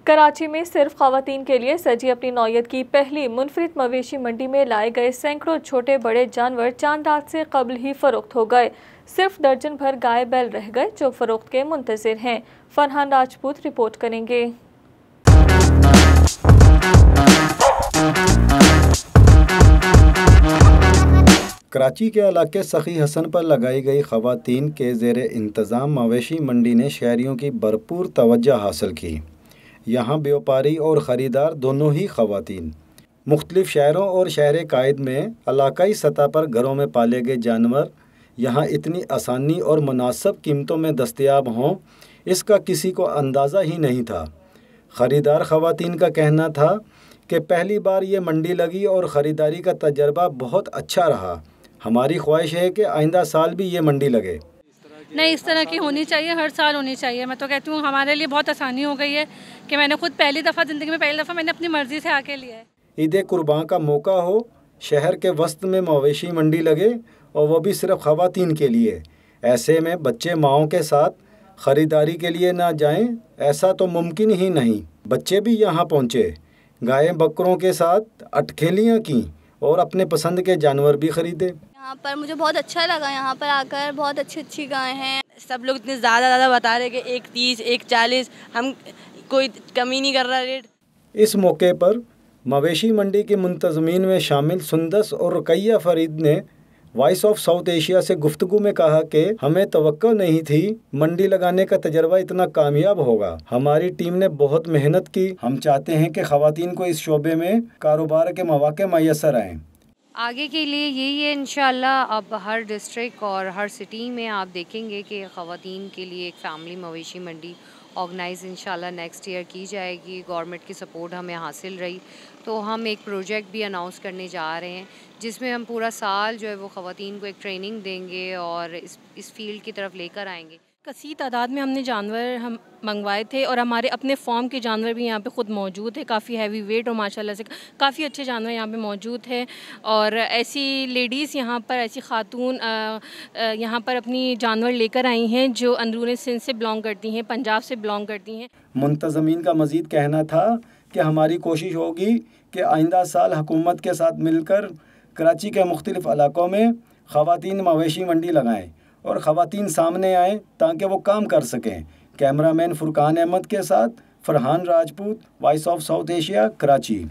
کراچی میں صرف خواتین کے لیے سجی اپنی نوعیت کی پہلی منفرد مویشی منڈی میں لائے گئے سینکڑوں چھوٹے بڑے جانور چاند رات سے قبل ہی فروخت ہو گئے۔ صرف درجن بھر گائے بیل رہ گئے جو فروخت کے منتظر ہیں۔ فرحان راجپوت رپورٹ کریں گے۔ کراچی کے علاقے سخی حسن پر لگائی گئی خواتین کے زیر انتظام مویشی منڈی نے شہریوں کی بھرپور توجہ حاصل کی۔ یہاں بیوپاری اور خریدار دونوں ہی خواتین۔ مختلف شہروں اور شہر قائد میں علاقائی سطح پر گھروں میں پالے گئے جانور یہاں اتنی آسانی اور مناسب قیمتوں میں دستیاب ہوں، اس کا کسی کو اندازہ ہی نہیں تھا۔ خریدار خواتین کا کہنا تھا کہ پہلی بار یہ منڈی لگی اور خریداری کا تجربہ بہت اچھا رہا۔ ہماری خواہش ہے کہ آئندہ سال بھی یہ منڈی لگے۔ نہیں، اس طرح کی ہونی چاہیے، ہر سال ہونی چاہیے۔ میں تو کہتی ہوں ہمارے لیے بہت آسانی ہو گئی ہے کہ میں نے خود زندگی میں پہلی دفعہ میں نے اپنی مرضی سے آ کے لیا ہے۔ عید قربان کا موقع ہو، شہر کے وسط میں مویشی منڈی لگے اور وہ بھی صرف خواتین کے لیے۔ ایسے میں بچے ماؤں کے ساتھ خریداری کے لیے نہ جائیں، ایسا تو ممکن ہی نہیں۔ بچے بھی یہاں پہنچے، گائے بکروں کے ساتھ اٹکھیلیاں کیں اور اپنے پسند کے جانور بھی خریدے۔ یہاں پر مجھے بہت اچھا لگا، یہاں پر آ کر بہت اچھی گائے ہیں۔ سب لوگ اتنے زیادہ بتا رہے کہ 1.30 1.40، ہم کوئی کمی نہیں کر رہا ریٹ۔ اس موقع پر مویشی منڈی کے منتظمین میں شامل سندس اور رقیہ فرید نے وائس آف ساؤتھ ایشیا سے گفتگو میں کہا کہ ہمیں توقع نہیں تھی منڈی لگانے کا تجربہ اتنا کامیاب ہوگا۔ ہماری ٹیم نے بہت محنت کی۔ ہم چاہتے ہیں کہ خواتین کو اس شعبے میں کاروبار کے مواقع میسر آئیں۔ آگے کے لیے یہی ہے انشاءاللہ، اب ہر ڈسٹرکٹ اور ہر سٹی میں آپ دیکھیں گے کہ خواتین کے لیے ایک فیملی مویشی منڈی آرگنائز انشاءاللہ نیکسٹ ایئر کی جائے گی۔ گورنمنٹ کی سپورٹ ہمیں حاصل رہی تو ہم ایک پروجیکٹ بھی اناؤنس کرنے جا رہے ہیں جس میں ہم پورا سال جو ہے وہ خواتین کو ایک ٹریننگ دیں گے اور اس فیلڈ کی طرف لے کر آئیں گے۔ کثیر تعداد میں ہم نے جانور منگوائے تھے اور ہمارے اپنے فارم کے جانور بھی یہاں پہ خود موجود ہے، کافی ہیوی ویٹ اور ماشاءاللہ سے کافی اچھے جانور یہاں پہ موجود ہیں۔ اور ایسی لیڈیز یہاں پر، ایسی خاتون یہاں پر اپنی جانور لے کر آئی ہیں جو اندرون سندھ سے بلانگ کرتی ہیں، پنجاب سے بلانگ کرتی ہیں۔ منتظمین کا مزید کہنا تھا کہ ہماری کوشش ہوگی کہ آئندہ سال حکومت کے ساتھ مل کر کراچی کے مختلف علاقوں میں خواتین مویشی منڈی لگائیں اور خواتین سامنے آئیں تاکہ وہ کام کر سکیں۔ کیمرہ مین فرقان احمد کے ساتھ Farhan Rajput, Voice of South Asia, Karachi.